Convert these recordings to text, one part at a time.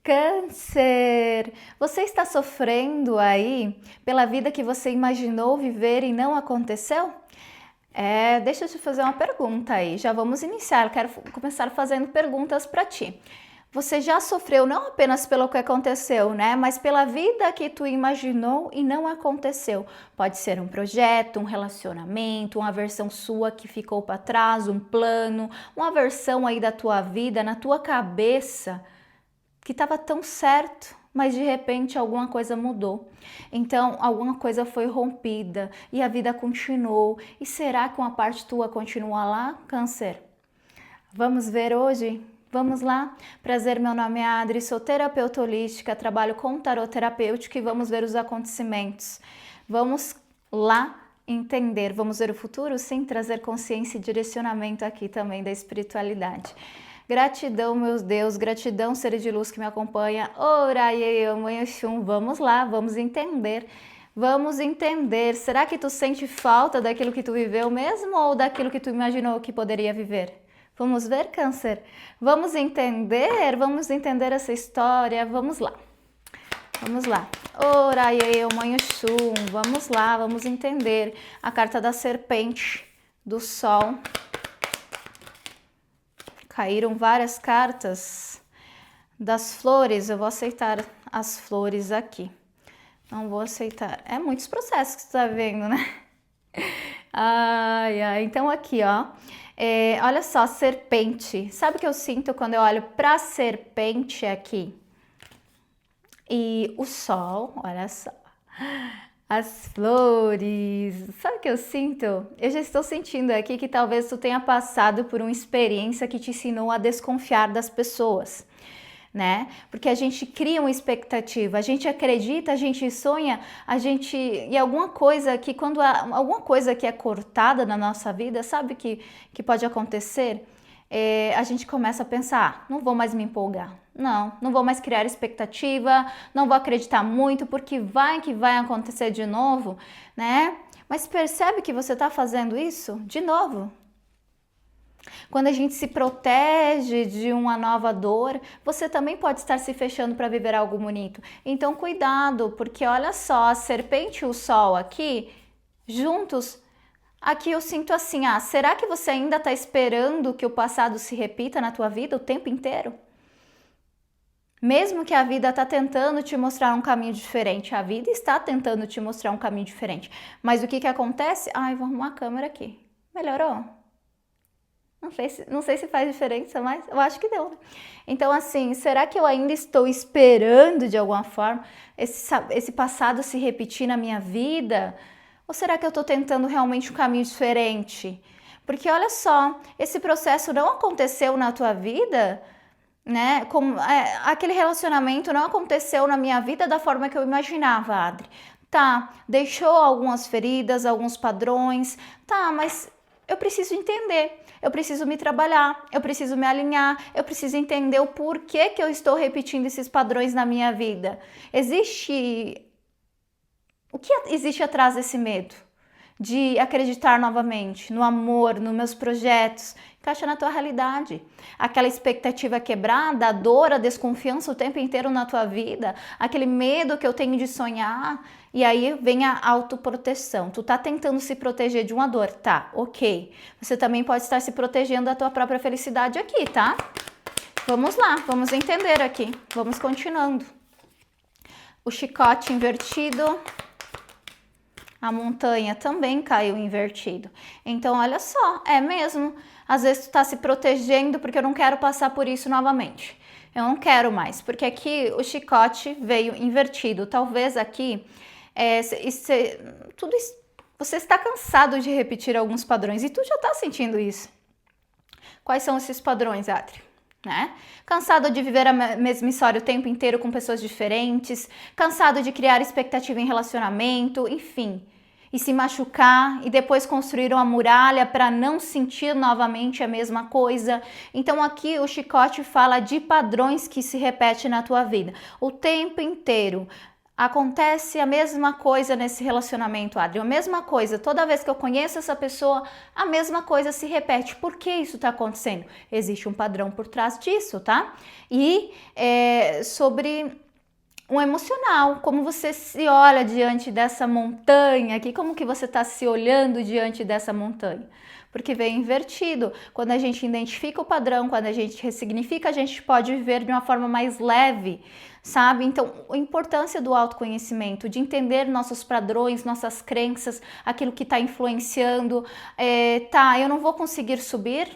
Câncer! Você está sofrendo aí pela vida que você imaginou viver e não aconteceu? Deixa eu te fazer uma pergunta aí. Já vamos iniciar. Eu quero começar fazendo perguntas para ti. Você já sofreu não apenas pelo que aconteceu, né? Mas pela vida que tu imaginou e não aconteceu. Pode ser um projeto, um relacionamento, uma versão sua que ficou para trás, um plano, uma versão aí da tua vida, na tua cabeça, que estava tão certo, mas de repente alguma coisa mudou. Então, alguma coisa foi rompida e a vida continuou. E será que uma parte tua continua lá, Câncer? Vamos ver hoje? Vamos lá? Prazer, meu nome é Adri, sou terapeuta holística, trabalho com tarot terapêutico e vamos ver os acontecimentos. Vamos lá entender, vamos ver o futuro? Sim, trazer consciência e direcionamento aqui também da espiritualidade. Gratidão, meus Deus, gratidão, ser de luz que me acompanha. Oraiê, mãe Oxum, vamos lá, vamos entender. Vamos entender, será que tu sente falta daquilo que tu viveu mesmo ou daquilo que tu imaginou que poderia viver? Vamos ver, Câncer? Vamos entender essa história, vamos lá. Vamos lá. Oraiê, mãe Oxum, vamos lá, vamos entender. A carta da serpente, do sol. Caíram várias cartas das flores, eu vou aceitar as flores aqui. Não vou aceitar. É muitos processos que você tá vendo, né? Ai, ai. Então aqui, ó. Olha só, serpente. Sabe o que eu sinto quando eu olho pra serpente aqui? E o sol, olha só. As flores, sabe o que eu sinto? Eu já estou sentindo aqui que talvez tu tenha passado por uma experiência que te ensinou a desconfiar das pessoas, né? Porque a gente cria uma expectativa, a gente acredita, a gente sonha, e alguma coisa que alguma coisa que é cortada na nossa vida, sabe que pode acontecer? A gente começa a pensar, não vou mais me empolgar, não vou mais criar expectativa, não vou acreditar muito, porque vai que vai acontecer de novo, né? Mas percebe que você está fazendo isso de novo. Quando a gente se protege de uma nova dor, você também pode estar se fechando para viver algo bonito. Então cuidado, porque olha só, a serpente e o sol aqui, juntos. Aqui eu sinto assim, será que você ainda está esperando que o passado se repita na tua vida o tempo inteiro? Mesmo que a vida está tentando te mostrar um caminho diferente, a vida está tentando te mostrar um caminho diferente. Mas o que acontece? Vou arrumar a câmera aqui. Melhorou? Não sei se faz diferença, mas eu acho que deu, né? Então assim, será que eu ainda estou esperando de alguma forma esse passado se repetir na minha vida? Ou será que eu estou tentando realmente um caminho diferente? Porque olha só, esse processo não aconteceu na tua vida, né? Aquele relacionamento não aconteceu na minha vida da forma que eu imaginava, Adri. Tá, deixou algumas feridas, alguns padrões, tá, mas eu preciso entender, eu preciso me trabalhar, eu preciso me alinhar, eu preciso entender o porquê que eu estou repetindo esses padrões na minha vida. O que existe atrás desse medo? De acreditar novamente no amor, nos meus projetos, encaixa na tua realidade. Aquela expectativa quebrada, a dor, a desconfiança o tempo inteiro na tua vida, aquele medo que eu tenho de sonhar, e aí vem a autoproteção. Tu tá tentando se proteger de uma dor, tá, ok. Você também pode estar se protegendo da tua própria felicidade aqui, tá? Vamos lá, vamos entender aqui, vamos continuando. O chicote invertido. A montanha também caiu invertido. Então, olha só, é mesmo. Às vezes tu tá se protegendo porque eu não quero passar por isso novamente. Eu não quero mais, porque aqui o chicote veio invertido. Talvez aqui, você está cansado de repetir alguns padrões e tu já tá sentindo isso. Quais são esses padrões, Adri? Né? Cansado de viver a mesma história o tempo inteiro com pessoas diferentes, cansado de criar expectativa em relacionamento, enfim, e se machucar e depois construir uma muralha para não sentir novamente a mesma coisa. Então aqui o chicote fala de padrões que se repetem na tua vida o tempo inteiro. Acontece a mesma coisa nesse relacionamento, Adri, a mesma coisa, toda vez que eu conheço essa pessoa, a mesma coisa se repete. Por que isso está acontecendo? Existe um padrão por trás disso, tá? E sobre um emocional, como você se olha diante dessa montanha aqui, como que você está se olhando diante dessa montanha? Porque vem invertido. Quando a gente identifica o padrão, quando a gente ressignifica, a gente pode viver de uma forma mais leve, sabe? Então, a importância do autoconhecimento, de entender nossos padrões, nossas crenças, aquilo que está influenciando. Eu não vou conseguir subir?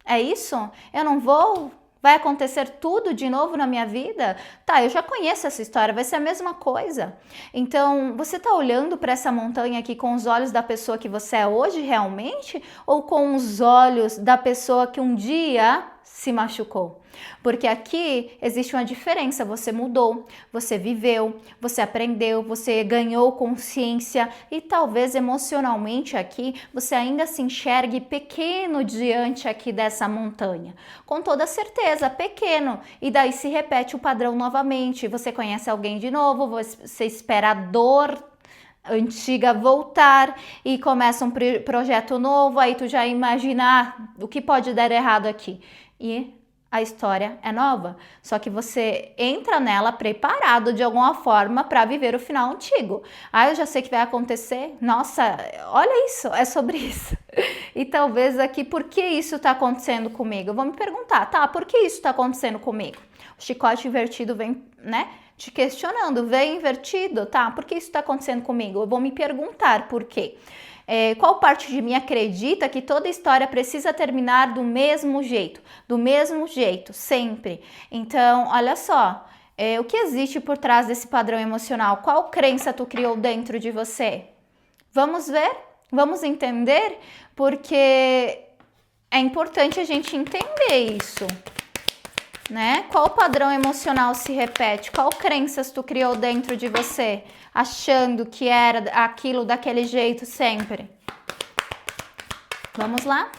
É isso? Eu não vou? Vai acontecer tudo de novo na minha vida? Tá, eu já conheço essa história, vai ser a mesma coisa. Então, você tá olhando para essa montanha aqui com os olhos da pessoa que você é hoje realmente? Ou com os olhos da pessoa que um dia se machucou? Porque aqui existe uma diferença, você mudou, você viveu, você aprendeu, você ganhou consciência e talvez emocionalmente aqui você ainda se enxergue pequeno diante aqui dessa montanha. Com toda certeza, pequeno. E daí se repete o padrão novamente, você conhece alguém de novo, você espera a dor antiga voltar e começa um projeto novo, aí tu já imagina o que pode dar errado aqui. E a história é nova, só que você entra nela preparado de alguma forma para viver o final antigo. Ah, eu já sei que vai acontecer. Nossa, olha isso, é sobre isso. E talvez aqui, por que isso está acontecendo comigo? Eu vou me perguntar, tá, por que isso está acontecendo comigo? O chicote invertido vem, né, te questionando, vem invertido, tá? Por que isso está acontecendo comigo? Eu vou me perguntar por quê. Qual parte de mim acredita que toda história precisa terminar do mesmo jeito, sempre? Então, olha só, o que existe por trás desse padrão emocional? Qual crença tu criou dentro de você? Vamos ver? Vamos entender? Porque é importante a gente entender isso, né? Qual padrão emocional se repete? Qual crenças tu criou dentro de você, achando que era aquilo daquele jeito sempre? Vamos lá?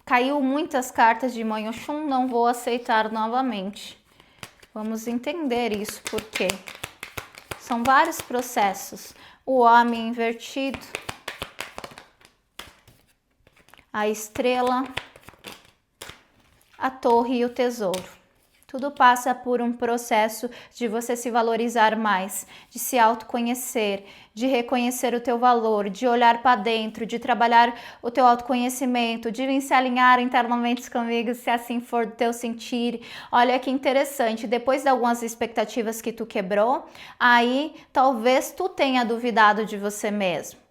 Caiu muitas cartas de Mãe Oxum, não vou aceitar novamente. Vamos entender isso, porque são vários processos. O homem invertido, a estrela, a torre e o tesouro. Tudo passa por um processo de você se valorizar mais, de se autoconhecer, de reconhecer o teu valor, de olhar para dentro, de trabalhar o teu autoconhecimento, de vir se alinhar internamente comigo, se assim for do teu sentir. Olha que interessante, depois de algumas expectativas que tu quebrou, aí talvez tu tenha duvidado de você mesmo.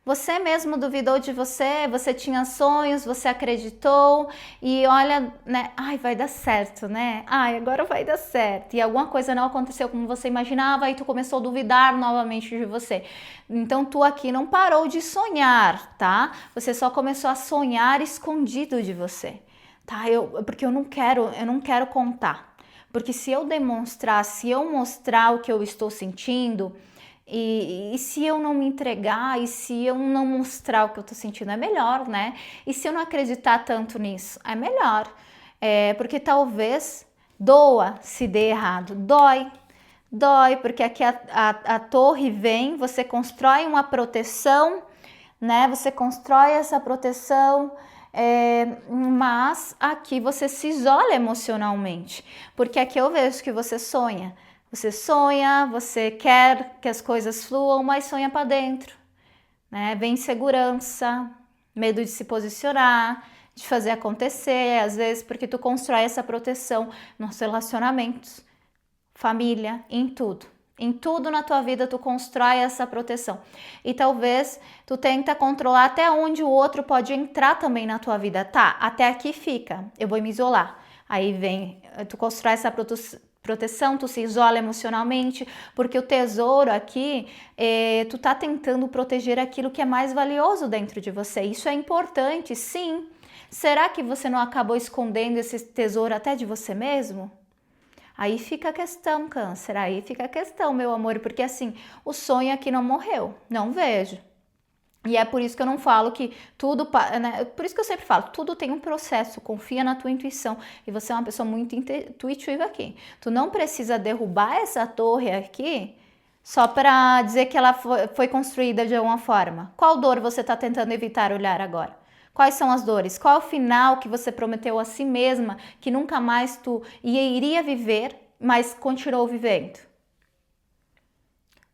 Você mesmo duvidou de você, você tinha sonhos, você acreditou e olha, né? Ai, vai dar certo, né? Ai, agora vai dar certo. E alguma coisa não aconteceu como você imaginava e tu começou a duvidar novamente de você. Então, tu aqui não parou de sonhar, tá? Você só começou a sonhar escondido de você, tá? Porque eu não quero contar. Porque se eu demonstrar, se eu mostrar o que eu estou sentindo, e se eu não me entregar, e se eu não mostrar o que eu tô sentindo, é melhor, né? E se eu não acreditar tanto nisso, é melhor. Porque talvez doa se dê errado. Dói, porque aqui a torre vem, você constrói uma proteção, né? Você constrói essa proteção, mas aqui você se isola emocionalmente. Porque aqui eu vejo que você sonha. Você sonha, você quer que as coisas fluam, mas sonha para dentro, né? Vem insegurança, medo de se posicionar, de fazer acontecer, às vezes porque tu constrói essa proteção nos relacionamentos, família, em tudo. Em tudo na tua vida tu constrói essa proteção. E talvez tu tenta controlar até onde o outro pode entrar também na tua vida. Tá, até aqui fica, eu vou me isolar. Aí vem, tu constrói essa proteção, tu se isola emocionalmente, porque o tesouro aqui, tu tá tentando proteger aquilo que é mais valioso dentro de você. Isso é importante, sim. Será que você não acabou escondendo esse tesouro até de você mesmo? Aí fica a questão, Câncer, aí fica a questão, meu amor, porque assim, o sonho aqui não morreu, não vejo. E é por isso que eu não falo que tudo, né? Por isso que eu sempre falo, tudo tem um processo, confia na tua intuição. E você é uma pessoa muito intuitiva aqui. Tu não precisa derrubar essa torre aqui só para dizer que ela foi construída de alguma forma. Qual dor você está tentando evitar olhar agora? Quais são as dores? Qual é o final que você prometeu a si mesma que nunca mais tu iria viver, mas continuou vivendo?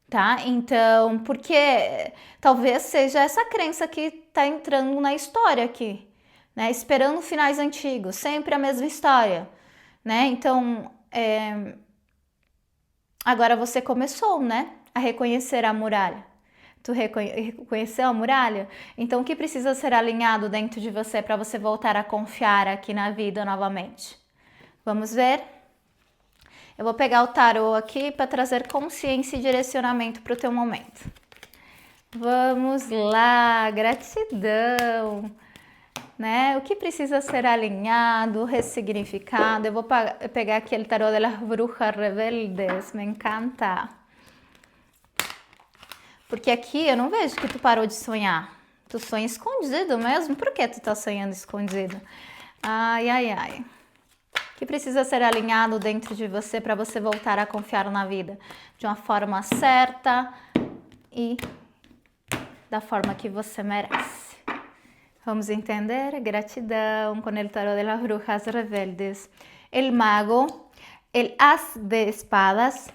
Tá? Então, porque talvez seja essa crença que tá entrando na história aqui, né? Esperando finais antigos, sempre a mesma história, né? Então, agora você começou, né? A reconhecer a muralha. Tu reconheceu a muralha? Então, o que precisa ser alinhado dentro de você para você voltar a confiar aqui na vida novamente? Vamos ver? Eu vou pegar o tarô aqui para trazer consciência e direcionamento para o teu momento. Vamos lá, gratidão, né? O que precisa ser alinhado, ressignificado? Eu vou pegar aqui o tarô de las brujas rebeldes, me encanta. Porque aqui eu não vejo que tu parou de sonhar. Tu sonha escondido mesmo? Por que tu tá sonhando escondido? Ai, ai, ai. Que precisa ser alinhado dentro de você para você voltar a confiar na vida de uma forma certa e da forma que você merece. Vamos entender? Gratidão com el tarot de las brujas rebeldes. El mago, el as de espadas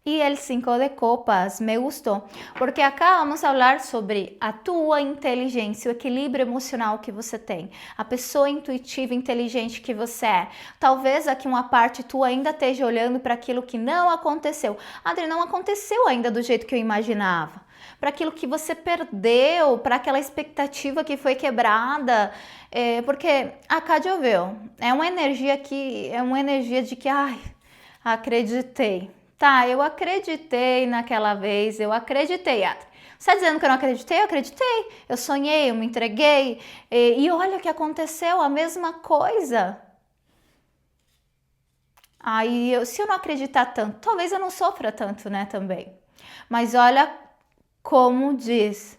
e el 5 de copas. Me gostou, porque acá vamos falar sobre a tua inteligência, o equilíbrio emocional que você tem, a pessoa intuitiva, inteligente que você é. Talvez aqui uma parte tua ainda esteja olhando para aquilo que não aconteceu. Adri, não aconteceu ainda do jeito que eu imaginava. Para aquilo que você perdeu, para aquela expectativa que foi quebrada, porque acá de ouvir, é uma energia de que, ai, acreditei. Tá, eu acreditei naquela vez, eu acreditei, Adri. Você está dizendo que eu não acreditei? Eu acreditei. Eu sonhei, eu me entreguei. E olha o que aconteceu, a mesma coisa. Aí, se eu não acreditar tanto, talvez eu não sofra tanto, né, também. Mas olha como diz,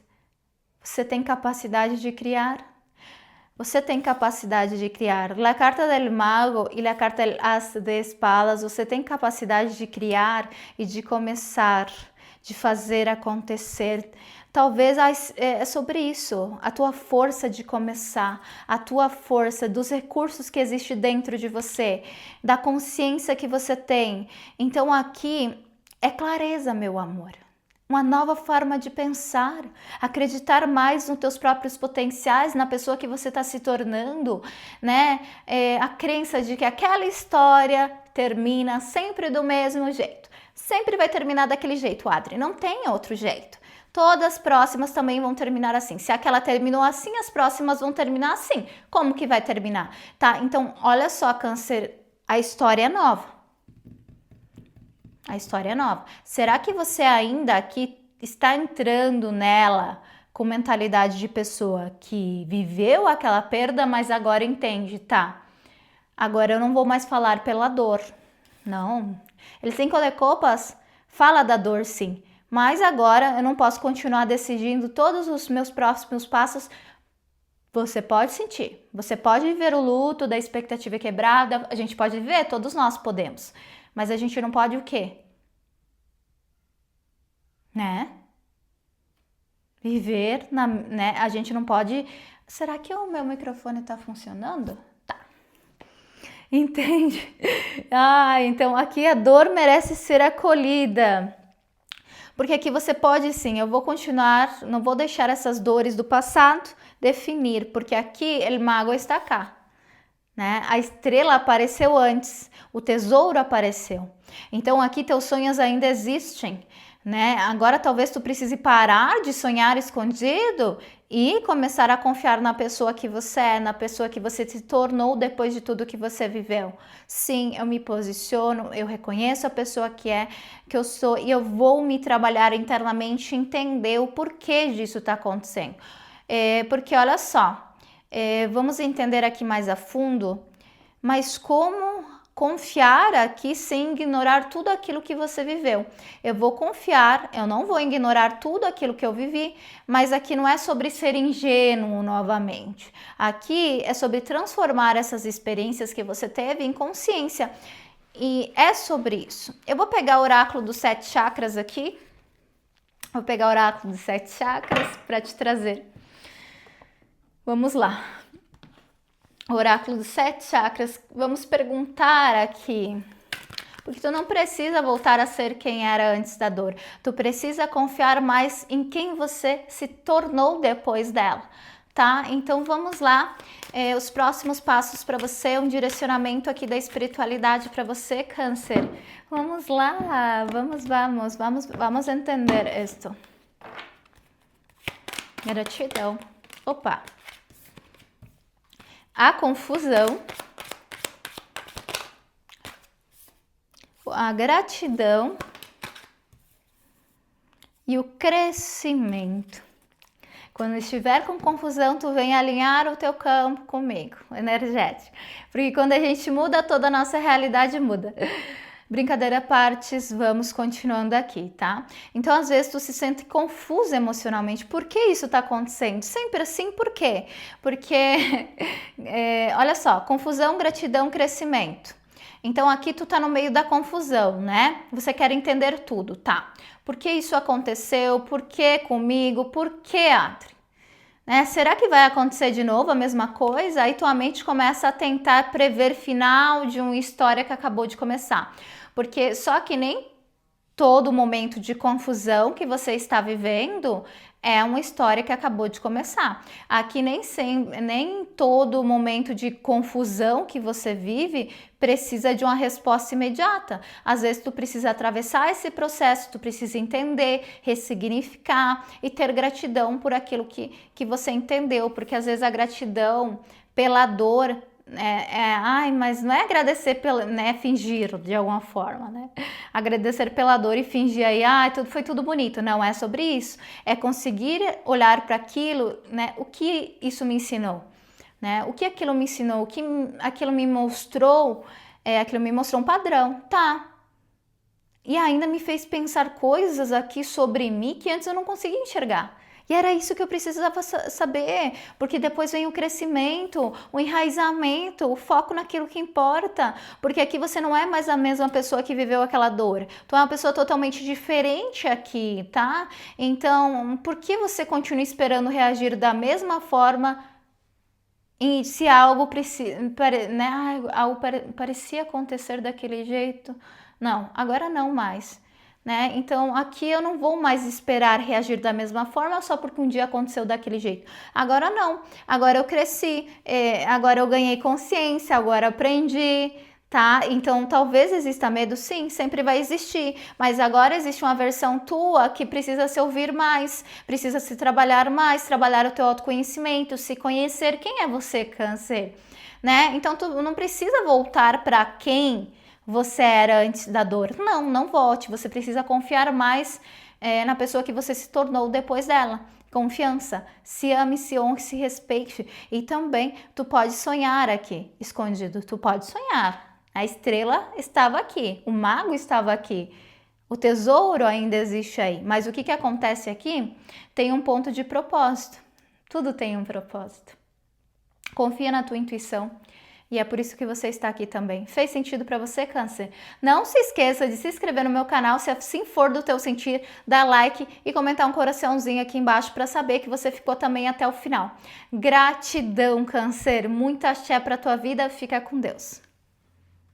você tem capacidade de criar. Você tem capacidade de criar. A carta del mago e a carta del as de espadas, você tem capacidade de criar e de começar, de fazer acontecer. Talvez é sobre isso, a tua força de começar, a tua força dos recursos que existe dentro de você, da consciência que você tem. Então aqui é clareza, meu amor. Uma nova forma de pensar, acreditar mais nos teus próprios potenciais, na pessoa que você está se tornando, né? A crença de que aquela história termina sempre do mesmo jeito. Sempre vai terminar daquele jeito, Adri. Não tem outro jeito. Todas as próximas também vão terminar assim. Se aquela terminou assim, as próximas vão terminar assim. Como que vai terminar? Tá? Então, olha só, Câncer, a história é nova. A história é nova. Será que você ainda aqui está entrando nela com mentalidade de pessoa que viveu aquela perda, mas agora entende, tá? Agora eu não vou mais falar pela dor. Não. El 5 de copas fala da dor, sim. Mas agora eu não posso continuar decidindo todos os meus próximos passos. Você pode sentir. Você pode viver o luto da expectativa quebrada. A gente pode viver, todos nós podemos. Mas a gente não pode o quê? Né? Viver, né? A gente não pode... Será que o meu microfone tá funcionando? Tá. Entende? Então aqui a dor merece ser acolhida. Porque aqui você pode sim, eu vou continuar, não vou deixar essas dores do passado definir, porque aqui o mago está cá. Né? A estrela apareceu antes, o tesouro apareceu. Então aqui teus sonhos ainda existem, né? Agora talvez tu precise parar de sonhar escondido e começar a confiar na pessoa que você é, na pessoa que você se tornou depois de tudo que você viveu. Sim, eu me posiciono, eu reconheço a pessoa que eu sou e eu vou me trabalhar internamente, entender o porquê disso está acontecendo. Porque olha só, vamos entender aqui mais a fundo, mas como confiar aqui sem ignorar tudo aquilo que você viveu. Eu vou confiar, eu não vou ignorar tudo aquilo que eu vivi, mas aqui não é sobre ser ingênuo novamente. Aqui é sobre transformar essas experiências que você teve em consciência. E é sobre isso. Eu vou pegar o oráculo dos 7 chakras aqui. Vou pegar o oráculo dos 7 chakras para te trazer. Vamos lá. Oráculo dos 7 chakras, vamos perguntar aqui, porque tu não precisa voltar a ser quem era antes da dor, tu precisa confiar mais em quem você se tornou depois dela, tá? Então vamos lá, os próximos passos para você, um direcionamento aqui da espiritualidade para você, Câncer. Vamos lá, vamos entender isto. Gratidão. Opa! A confusão, a gratidão e o crescimento. Quando estiver com confusão, tu vem alinhar o teu campo comigo, energético. Porque quando a gente muda, toda a nossa realidade muda. Brincadeira à parte, vamos continuando aqui, tá? Então, às vezes, tu se sente confuso emocionalmente. Por que isso tá acontecendo? Sempre assim, por quê? Porque, olha só, confusão, gratidão, crescimento. Então, aqui tu tá no meio da confusão, né? Você quer entender tudo, tá? Por que isso aconteceu? Por que comigo? Por que, Adri? Né? Será que vai acontecer de novo a mesma coisa? Aí tua mente começa a tentar prever final de uma história que acabou de começar. Porque só que nem todo momento de confusão que você está vivendo é uma história que acabou de começar. Aqui nem todo momento de confusão que você vive precisa de uma resposta imediata. Às vezes tu precisa atravessar esse processo, tu precisa entender, ressignificar e ter gratidão por aquilo que você entendeu, porque às vezes a gratidão pela dor mas não é agradecer pela, né, fingir de alguma forma, né? Agradecer pela dor e fingir aí, foi tudo bonito. Não é sobre isso. É conseguir olhar para aquilo, né? O que isso me ensinou, né? O que aquilo me ensinou, o que aquilo me mostrou, aquilo me mostrou um padrão, tá? E ainda me fez pensar coisas aqui sobre mim que antes eu não conseguia enxergar. E era isso que eu precisava saber, porque depois vem o crescimento, o enraizamento, o foco naquilo que importa, porque aqui você não é mais a mesma pessoa que viveu aquela dor, tu é uma pessoa totalmente diferente aqui, tá? Então, por que você continua esperando reagir da mesma forma e se algo parecia acontecer daquele jeito? Não, agora não mais. Né? Então aqui eu não vou mais esperar reagir da mesma forma só porque um dia aconteceu daquele jeito. Agora não, agora eu cresci, agora eu ganhei consciência, agora aprendi, tá? Então talvez exista medo, sim, sempre vai existir, mas agora existe uma versão tua que precisa se ouvir mais, precisa se trabalhar mais, trabalhar o teu autoconhecimento, se conhecer. Quem é você, Câncer? Né? Então tu não precisa voltar para quem você era antes da dor. Não volte. Você precisa confiar mais na pessoa que você se tornou depois dela. Confiança. Se ame, se honre, se respeite. E também tu pode sonhar aqui, escondido. Tu pode sonhar. A estrela estava aqui. O mago estava aqui. O tesouro ainda existe aí. Mas o que acontece aqui? Tem um ponto de propósito. Tudo tem um propósito. Confia na tua intuição. E é por isso que você está aqui também. Fez sentido para você, Câncer? Não se esqueça de se inscrever no meu canal, se assim for do teu sentir, dar like e comentar um coraçãozinho aqui embaixo para saber que você ficou também até o final. Gratidão, Câncer. Muita axé para tua vida. Fica com Deus.